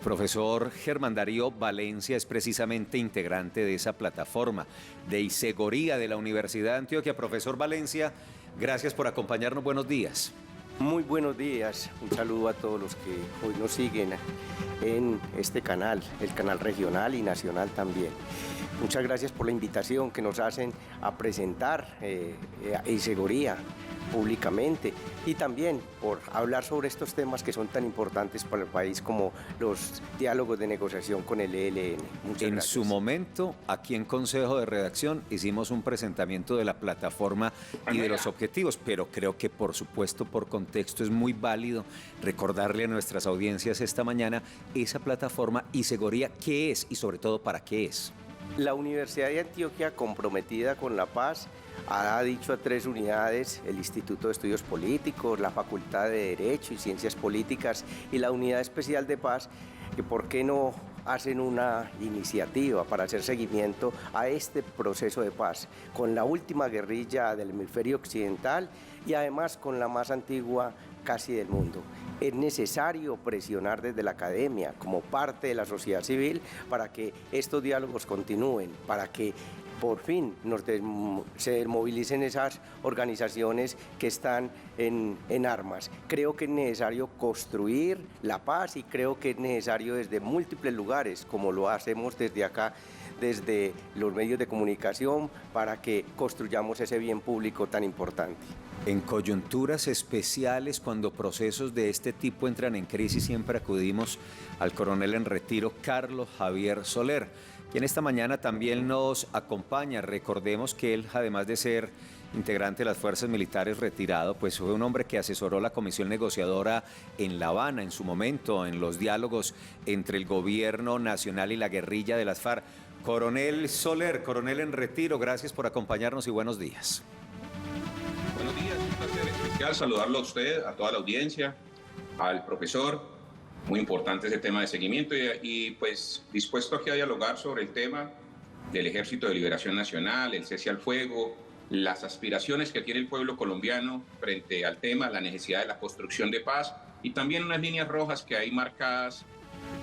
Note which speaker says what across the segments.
Speaker 1: El profesor Germán Darío Valencia es precisamente integrante de esa plataforma de Isegoría de la Universidad de Antioquia. Profesor Valencia, gracias por acompañarnos. Buenos días.
Speaker 2: Muy buenos días. Un saludo a todos los que hoy nos siguen en este canal, el canal regional y nacional también. Muchas gracias por la invitación que nos hacen a presentar Isegoría públicamente y también por hablar sobre estos temas que son tan importantes para el país como los diálogos de negociación con el ELN. Muchas
Speaker 1: En
Speaker 2: gracias.
Speaker 1: su momento, aquí en Consejo de Redacción hicimos un presentamiento de la plataforma y de los objetivos, pero creo que por supuesto por contexto es muy válido recordarle a nuestras audiencias esta mañana esa plataforma Isegoría, ¿qué es y sobre todo para qué es?
Speaker 2: La Universidad de Antioquia, comprometida con la paz, ha dicho a 3 unidades, el Instituto de Estudios Políticos, la Facultad de Derecho y Ciencias Políticas y la Unidad Especial de Paz, que por qué no hacen una iniciativa para hacer seguimiento a este proceso de paz, con la última guerrilla del hemisferio occidental y además con la más antigua casi del mundo. Es necesario presionar desde la academia, como parte de la sociedad civil, para que estos diálogos continúen, para que por fin se movilicen esas organizaciones que están en armas. Creo que es necesario construir la paz y creo que es necesario desde múltiples lugares, como lo hacemos desde acá, desde los medios de comunicación, para que construyamos ese bien público tan importante.
Speaker 1: En coyunturas especiales, cuando procesos de este tipo entran en crisis, siempre acudimos al coronel en retiro Carlos Javier Soler, quien esta mañana también nos acompaña. Recordemos que él, además de ser integrante de las fuerzas militares retirado, pues fue un hombre que asesoró la comisión negociadora en La Habana en su momento, en los diálogos entre el gobierno nacional y la guerrilla de las FARC. Coronel Soler, coronel en retiro, gracias por acompañarnos y buenos días.
Speaker 3: Buenos días, un placer especial saludarlo a usted, a toda la audiencia, al profesor. Muy importante ese tema de seguimiento y pues dispuesto aquí a dialogar sobre el tema del Ejército de Liberación Nacional, el cese al fuego, las aspiraciones que tiene el pueblo colombiano frente al tema, la necesidad de la construcción de paz y también unas líneas rojas que hay marcadas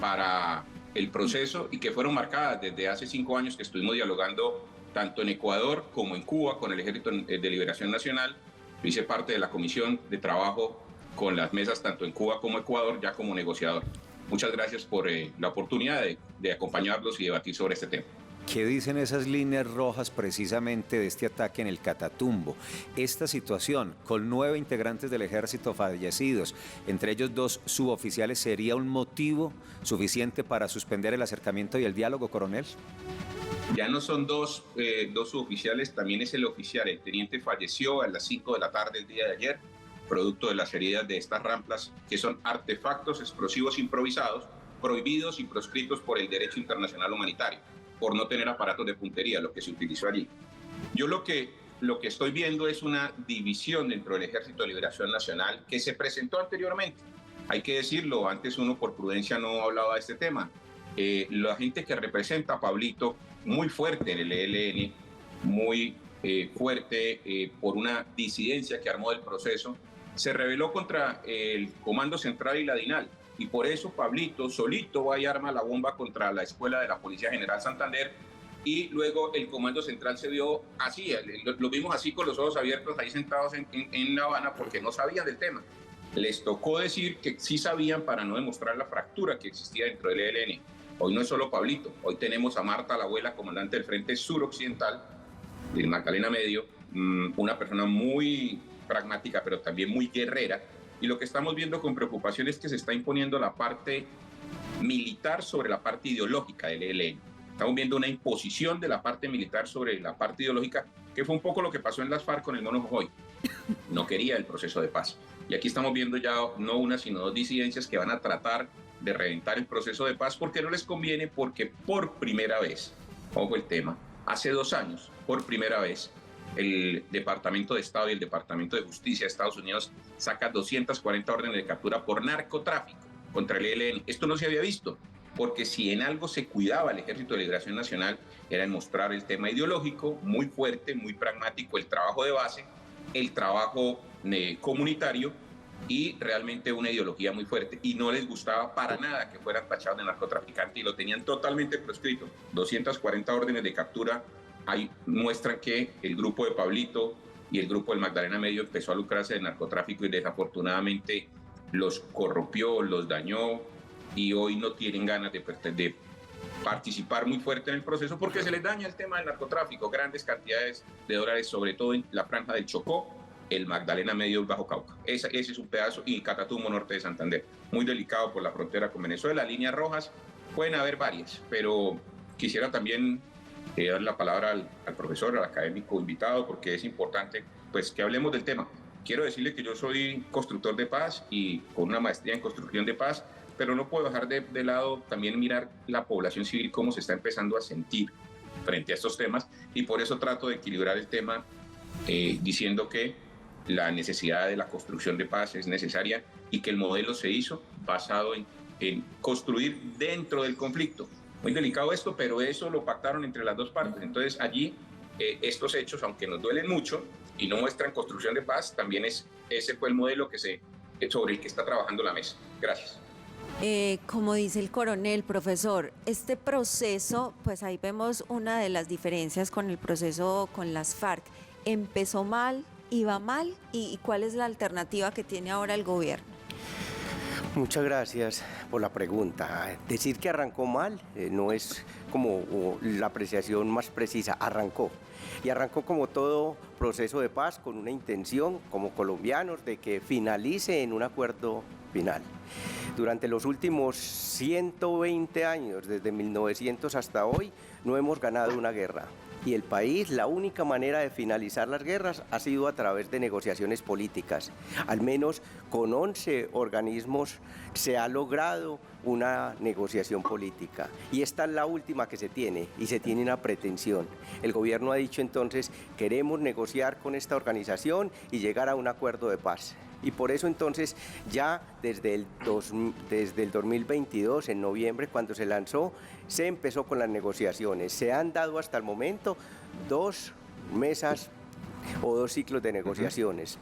Speaker 3: para el proceso y que fueron marcadas desde hace 5 años que estuvimos dialogando tanto en Ecuador como en Cuba con el Ejército de Liberación Nacional. Yo hice parte de la comisión de trabajo con las mesas tanto en Cuba como Ecuador, ya como negociador. Muchas gracias por la oportunidad de acompañarlos y debatir sobre este tema.
Speaker 1: ¿Qué dicen esas líneas rojas precisamente de este ataque en el Catatumbo? Esta situación, con 9 integrantes del ejército fallecidos, entre ellos 2 suboficiales, ¿sería un motivo suficiente para suspender el acercamiento y el diálogo, coronel?
Speaker 3: Ya no son dos suboficiales, también es el oficial. El teniente falleció a las 5 de la tarde el día de ayer, producto de las heridas de estas ramplas, que son artefactos explosivos improvisados, prohibidos y proscritos por el derecho internacional humanitario, por no tener aparatos de puntería, lo que se utilizó allí. Yo lo que estoy viendo es una división dentro del Ejército de Liberación Nacional que se presentó anteriormente. Hay que decirlo, antes uno por prudencia no hablaba de este tema. La gente que representa a Pablito, muy fuerte en el ELN, muy fuerte por una disidencia que armó del proceso, se rebeló contra el Comando Central y la DINAL. Y por eso Pablito solito va y arma la bomba contra la escuela de la Policía General Santander. Y luego el Comando Central se vio así, lo vimos así con los ojos abiertos ahí sentados en La Habana porque no sabían del tema. Les tocó decir que sí sabían para no demostrar la fractura que existía dentro del ELN. Hoy no es solo Pablito, hoy tenemos a Marta, la abuela, comandante del Frente Suroccidental, del Magdalena Medio, una persona muy pragmática, pero también muy guerrera. Y lo que estamos viendo con preocupación es que se está imponiendo la parte militar sobre la parte ideológica del ELN. Estamos viendo una imposición de la parte militar sobre la parte ideológica, que fue un poco lo que pasó en las FARC con el Mono Jojoy. No quería el proceso de paz. Y aquí estamos viendo ya no una, sino 2 disidencias que van a tratar de reventar el proceso de paz porque no les conviene, porque por primera vez, ojo el tema, hace 2 años, por primera vez, el Departamento de Estado y el Departamento de Justicia de Estados Unidos saca 240 órdenes de captura por narcotráfico contra el ELN. Esto no se había visto, porque si en algo se cuidaba el Ejército de Liberación Nacional era en mostrar el tema ideológico muy fuerte, muy pragmático, el trabajo de base, el trabajo comunitario y realmente una ideología muy fuerte, y no les gustaba para nada que fueran tachados de narcotraficante y lo tenían totalmente proscrito. 240 órdenes de captura ahí muestran que el grupo de Pablito y el grupo del Magdalena Medio empezó a lucrarse del narcotráfico y desafortunadamente los corrompió, los dañó, y hoy no tienen ganas de participar muy fuerte en el proceso porque se les daña el tema del narcotráfico, grandes cantidades de dólares, sobre todo en la franja del Chocó, el Magdalena Medio, el Bajo Cauca. Ese es un pedazo, y Catatumbo, norte de Santander, muy delicado por la frontera con Venezuela. Líneas rojas pueden haber varias, pero quisiera también dar la palabra al profesor, al académico invitado, porque es importante pues que hablemos del tema. Quiero decirle que yo soy constructor de paz y con una maestría en construcción de paz, pero no puedo dejar de lado también mirar la población civil, cómo se está empezando a sentir frente a estos temas, y por eso trato de equilibrar el tema diciendo que la necesidad de la construcción de paz es necesaria y que el modelo se hizo basado en construir dentro del conflicto. Muy delicado esto, pero eso lo pactaron entre las dos partes. Entonces allí estos hechos, aunque nos duelen mucho y no muestran construcción de paz, también ese fue el modelo sobre el que está trabajando la mesa. Gracias.
Speaker 4: Como dice el coronel, profesor, este proceso, pues ahí vemos una de las diferencias con el proceso con las FARC. Empezó mal, iba mal, ¿y cuál es la alternativa que tiene ahora el gobierno?
Speaker 2: Muchas gracias por la pregunta. Decir que arrancó mal no es como la apreciación más precisa, arrancó. Y arrancó como todo proceso de paz con una intención, como colombianos, de que finalice en un acuerdo final. Durante los últimos 120 años, desde 1900 hasta hoy, no hemos ganado una guerra. Y el país, la única manera de finalizar las guerras ha sido a través de negociaciones políticas. Al menos con 11 organismos se ha logrado una negociación política. Y esta es la última que se tiene, y se tiene una pretensión. El gobierno ha dicho entonces, queremos negociar con esta organización y llegar a un acuerdo de paz. Y por eso entonces ya desde el 2022, en noviembre, cuando se lanzó, se empezó con las negociaciones. Se han dado hasta el momento 2 mesas o 2 ciclos de negociaciones.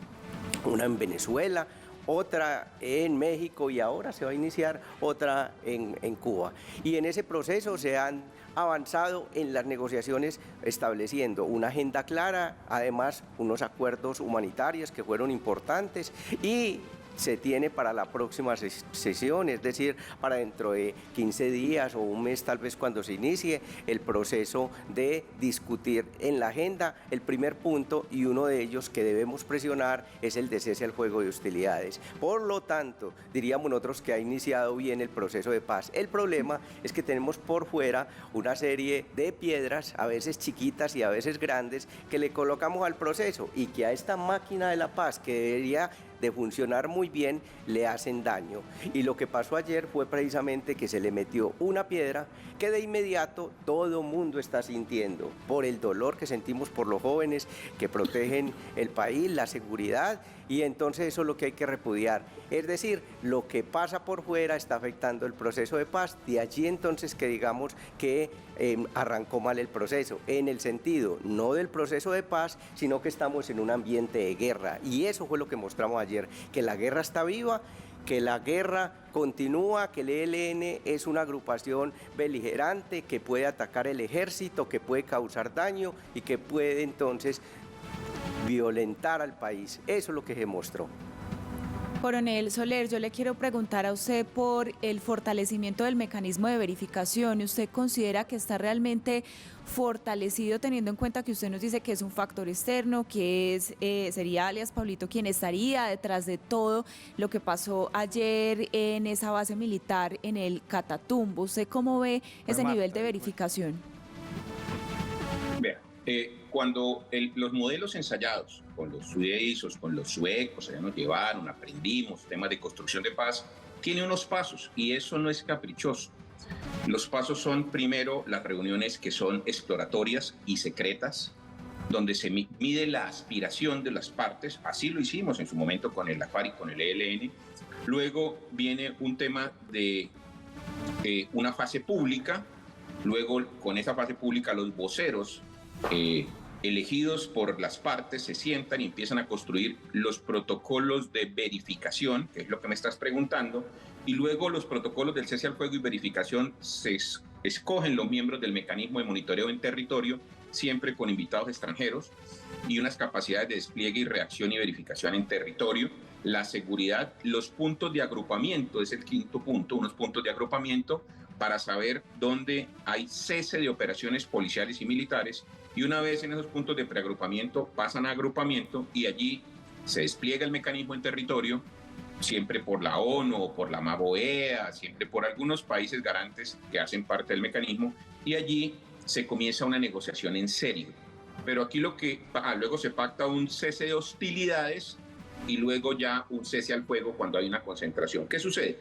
Speaker 2: Una en Venezuela, otra en México y ahora se va a iniciar otra en Cuba. Y en ese proceso se han avanzado en las negociaciones estableciendo una agenda clara, además unos acuerdos humanitarios que fueron importantes, y se tiene para la próxima sesión, es decir, para dentro de 15 días o un mes tal vez cuando se inicie el proceso de discutir en la agenda el primer punto, y uno de ellos que debemos presionar es el de cese al fuego de hostilidades. Por lo tanto, diríamos nosotros que ha iniciado bien el proceso de paz. El problema es que tenemos por fuera una serie de piedras, a veces chiquitas y a veces grandes, que le colocamos al proceso y que a esta máquina de la paz, que debería de funcionar muy bien, le hacen daño. Y lo que pasó ayer fue precisamente que se le metió una piedra que de inmediato todo mundo está sintiendo por el dolor que sentimos por los jóvenes que protegen el país, la seguridad, y entonces eso es lo que hay que repudiar. Es decir, lo que pasa por fuera está afectando el proceso de paz, de allí entonces que digamos que arrancó mal el proceso, en el sentido no del proceso de paz, sino que estamos en un ambiente de guerra, y eso fue lo que mostramos ayer, que la guerra está viva, que la guerra continúa, que el ELN es una agrupación beligerante que puede atacar el ejército, que puede causar daño y que puede entonces violentar al país. Eso es lo que se mostró.
Speaker 5: Coronel Soler, yo le quiero preguntar a usted por el fortalecimiento del mecanismo de verificación. ¿Usted considera que está realmente fortalecido, teniendo en cuenta que usted nos dice que es un factor externo, que sería alias Pablito quien estaría detrás de todo lo que pasó ayer en esa base militar en el Catatumbo? ¿Usted cómo ve ese nivel de verificación?
Speaker 3: Vea, cuando los modelos ensayados con los suizos, con los suecos, allá nos llevaron, aprendimos temas de construcción de paz, tiene unos pasos, y eso no es caprichoso. Los pasos son, primero, las reuniones que son exploratorias y secretas, donde se mide la aspiración de las partes. Así lo hicimos en su momento con el AFAR y con el ELN. Luego viene un tema de una fase pública. Luego, con esa fase pública, los voceros elegidos por las partes, se sientan y empiezan a construir los protocolos de verificación, que es lo que me estás preguntando, y luego los protocolos del cese al fuego y verificación se escogen los miembros del mecanismo de monitoreo en territorio, siempre con invitados extranjeros, y unas capacidades de despliegue y reacción y verificación en territorio. La seguridad, los puntos de agrupamiento, es el quinto punto, unos puntos de agrupamiento para saber dónde hay cese de operaciones policiales y militares, y una vez en esos puntos de preagrupamiento pasan a agrupamiento y allí se despliega el mecanismo en territorio, siempre por la ONU o por la MABOEA, siempre por algunos países garantes que hacen parte del mecanismo, y allí se comienza una negociación en serio. Pero aquí luego se pacta un cese de hostilidades y luego ya un cese al fuego cuando hay una concentración. ¿Qué sucede?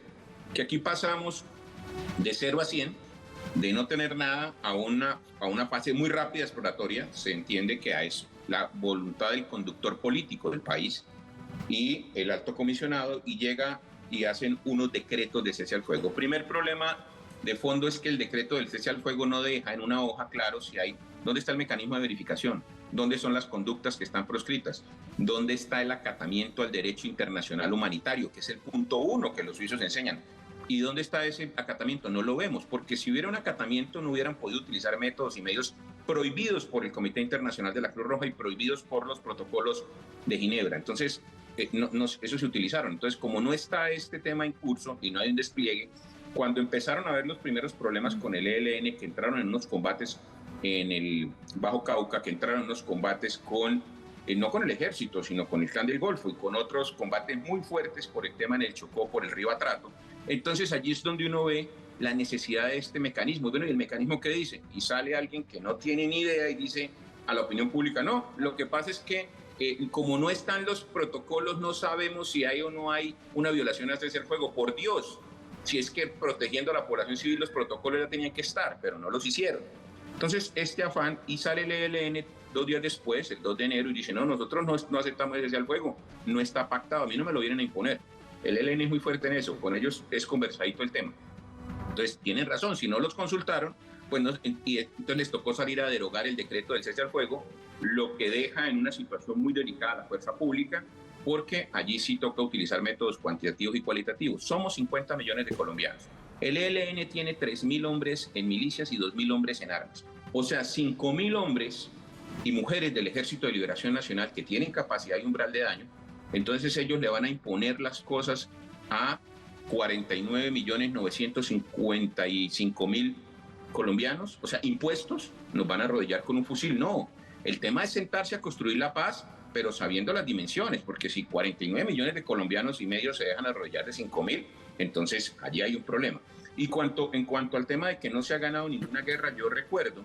Speaker 3: Que aquí pasamos de 0 a 100, de no tener nada a una fase muy rápida exploratoria. Se entiende que es la voluntad del conductor político del país y el alto comisionado, y llega y hacen unos decretos de cese al fuego. Primer problema de fondo es que el decreto del cese al fuego no deja en una hoja claro dónde está el mecanismo de verificación, dónde son las conductas que están proscritas, dónde está el acatamiento al derecho internacional humanitario, que es el punto 1 que los suizos enseñan. ¿Y dónde está ese acatamiento? No lo vemos, porque si hubiera un acatamiento no hubieran podido utilizar métodos y medios prohibidos por el Comité Internacional de la Cruz Roja y prohibidos por los protocolos de Ginebra. Entonces, eso se utilizaron. Entonces, como no está este tema en curso y no hay un despliegue, cuando empezaron a ver los primeros problemas con el ELN, que entraron en unos combates en el Bajo Cauca, que entraron en unos combates no con el ejército, sino con el Clan del Golfo y con otros combates muy fuertes por el tema en el Chocó, por el río Atrato. Entonces allí es donde uno ve la necesidad de este mecanismo. Bueno, ¿y el mecanismo qué dice? Y sale alguien que no tiene ni idea y dice a la opinión pública, no, lo que pasa es que como no están los protocolos, no sabemos si hay o no hay una violación al cese al fuego. Por Dios, si es que protegiendo a la población civil los protocolos ya tenían que estar, pero no los hicieron. Entonces este afán, y sale el ELN 2 días después, el 2 de enero, y dice, no, nosotros no aceptamos el cese al fuego, no está pactado, a mí no me lo vienen a imponer. El ELN es muy fuerte en eso, con ellos es conversadito el tema. Entonces tienen razón, si no los consultaron, pues entonces les tocó salir a derogar el decreto del cese al fuego, lo que deja en una situación muy delicada a la fuerza pública, porque allí sí toca utilizar métodos cuantitativos y cualitativos. Somos 50 millones de colombianos. El ELN tiene 3.000 hombres en milicias y 2.000 hombres en armas. O sea, 5.000 hombres y mujeres del Ejército de Liberación Nacional que tienen capacidad y umbral de daño. Entonces ellos le van a imponer las cosas a 49.955.000 colombianos, o sea, impuestos, nos van a arrodillar con un fusil. No, el tema es sentarse a construir la paz, pero sabiendo las dimensiones, porque si 49 millones de colombianos y medio se dejan arrodillar de 5.000, entonces allí hay un problema. Y en cuanto al tema de que no se ha ganado ninguna guerra, yo recuerdo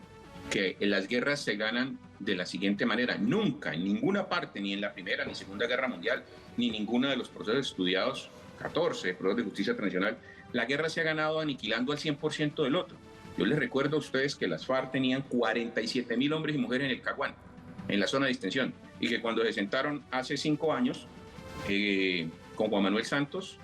Speaker 3: que las guerras se ganan de la siguiente manera. Nunca, en ninguna parte, ni en la Primera ni Segunda Guerra Mundial, ni ninguno de los procesos estudiados, 14 procesos de justicia transicional, la guerra se ha ganado aniquilando al 100% del otro. Yo les recuerdo a ustedes que las FARC tenían 47.000 hombres y mujeres en el Caguán, en la zona de distensión, y que cuando se sentaron hace 5 años con Juan Manuel Santos,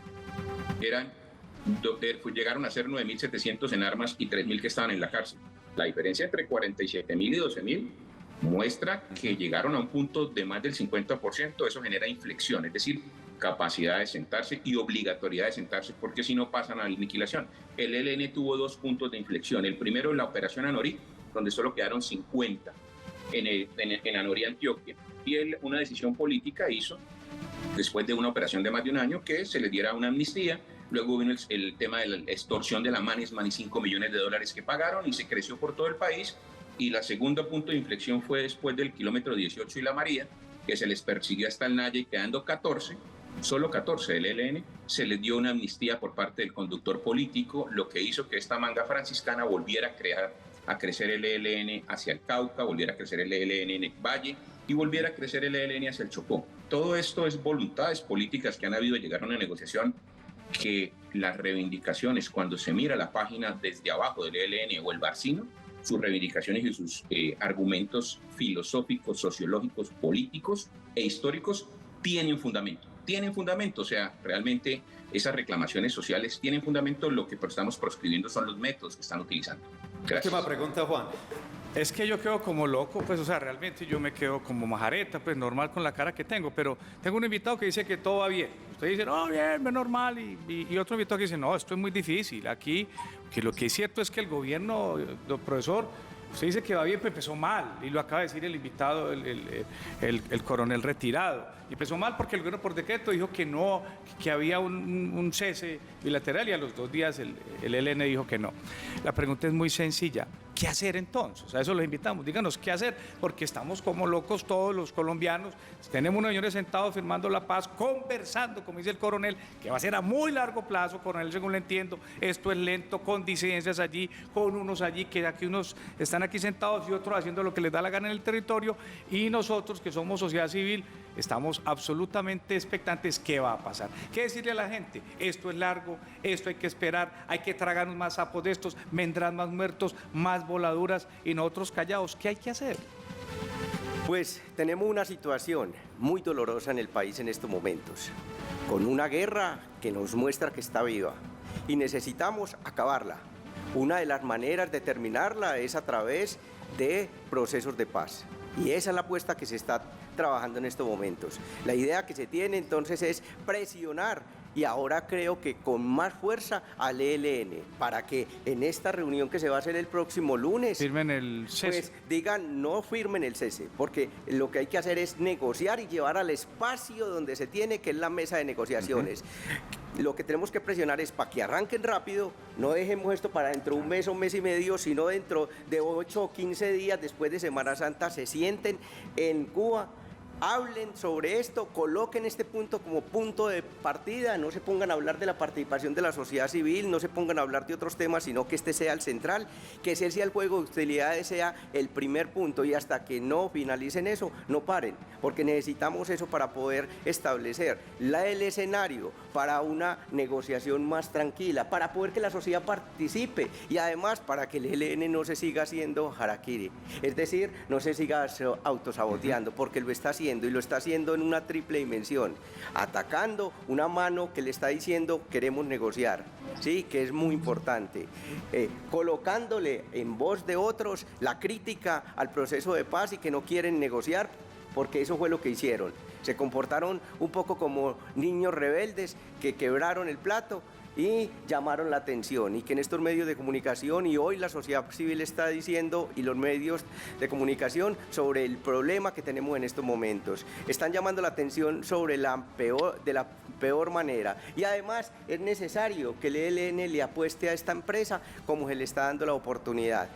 Speaker 3: llegaron a ser 9.700 en armas y 3.000 que estaban en la cárcel. La diferencia entre 47.000 y 12.000 muestra que llegaron a un punto de más del 50%. Eso genera inflexión, es decir, capacidad de sentarse y obligatoriedad de sentarse, porque si no pasan a la aniquilación. El ELN tuvo 2 puntos de inflexión. El primero, la operación Anorí, donde solo quedaron 50 en Anorí, Antioquia. Y una decisión política hizo, después de una operación de más de un año, que se les diera una amnistía. Luego vino el tema de la extorsión de la Manisman y $5 millones que pagaron, y se creció por todo el país. Y la segunda punto de inflexión fue después del kilómetro 18 y La María, que se les persiguió hasta el Naya, y quedando 14, solo 14 del ELN, se les dio una amnistía por parte del conductor político, lo que hizo que esta manga franciscana volviera a crecer el ELN hacia el Cauca, volviera a crecer el ELN en el Valle y volviera a crecer el ELN hacia el Chocó. Todo esto es voluntades políticas que han habido de llegar a una negociación, que las reivindicaciones, cuando se mira la página desde abajo del ELN o el Barcino, sus reivindicaciones y sus argumentos filosóficos, sociológicos, políticos e históricos tienen fundamento, o sea, realmente esas reclamaciones sociales tienen fundamento. Lo que estamos proscribiendo son los métodos que están utilizando. Gracias.
Speaker 1: Última pregunta, Juan.
Speaker 6: Es que yo quedo como loco, pues, o sea, realmente yo me quedo como majareta, pues, normal con la cara que tengo, pero tengo un invitado que dice que todo va bien. Usted dice, no, bien, es normal, y otro invitado que dice, no, esto es muy difícil. Aquí, que lo que es cierto es que el gobierno, profesor, usted dice que va bien, pero empezó mal, y lo acaba de decir el invitado, el coronel retirado. Y empezó mal porque el gobierno por decreto dijo que no, que había un cese bilateral, y a los 2 días el ELN dijo que no. La pregunta es muy sencilla. ¿Qué hacer entonces? A eso los invitamos. Díganos qué hacer, porque estamos como locos todos los colombianos. Tenemos unos señores sentados firmando la paz, conversando, como dice el coronel, que va a ser a muy largo plazo, coronel, según lo entiendo. Esto es lento, con disidencias allí, con unos allí, que aquí unos están aquí sentados y otros haciendo lo que les da la gana en el territorio. Y nosotros, que somos sociedad civil, estamos absolutamente expectantes. ¿Qué va a pasar? ¿Qué decirle a la gente? Esto es largo, esto hay que esperar, hay que tragarnos más sapos de estos, vendrán más muertos, más voladuras, y nosotros callados. ¿Qué hay que hacer?
Speaker 2: Pues tenemos una situación muy dolorosa en el país en estos momentos, con una guerra que nos muestra que está viva y necesitamos acabarla. Una de las maneras de terminarla es a través de procesos de paz, y esa es la apuesta que se está trabajando en estos momentos. La idea que se tiene entonces es presionar, y ahora creo que con más fuerza, al ELN, para que en esta reunión que se va a hacer el próximo lunes,
Speaker 6: Firmen el cese.
Speaker 2: pues digan, no firmen el cese, porque lo que hay que hacer es negociar y llevar al espacio donde se tiene, que es la mesa de negociaciones. Lo que tenemos que presionar es para que arranquen rápido, no dejemos esto para dentro de un mes o un mes y medio, sino dentro de 8 o 15 días después de Semana Santa se sienten en Cuba, hablen sobre esto, coloquen este punto como punto de partida, no se pongan a hablar de la participación de la sociedad civil, no se pongan a hablar de otros temas, sino que este sea el central, que ese sea el juego de utilidades, sea el primer punto, y hasta que no finalicen eso, no paren, porque necesitamos eso para poder establecer el escenario para una negociación más tranquila, para poder que la sociedad participe, y además para que el ELN no se siga haciendo harakiri, es decir, no se siga autosaboteando, porque lo está haciendo, y lo está haciendo en una triple dimensión, atacando una mano que le está diciendo queremos negociar, ¿sí? Que es muy importante, colocándole en voz de otros la crítica al proceso de paz y que no quieren negociar, porque eso fue lo que hicieron. Se comportaron un poco como niños rebeldes que quebraron el plato y llamaron la atención, y que en estos medios de comunicación, y hoy la sociedad civil está diciendo, y los medios de comunicación, sobre el problema que tenemos en estos momentos. Están llamando la atención sobre de la peor manera, y además es necesario que el ELN le apueste a esta empresa como se le está dando la oportunidad.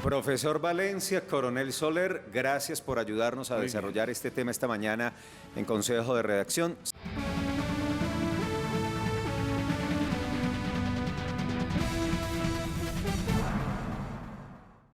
Speaker 1: Profesor Valencia, coronel Soler, gracias por ayudarnos a desarrollar este tema esta mañana en Consejo de Redacción.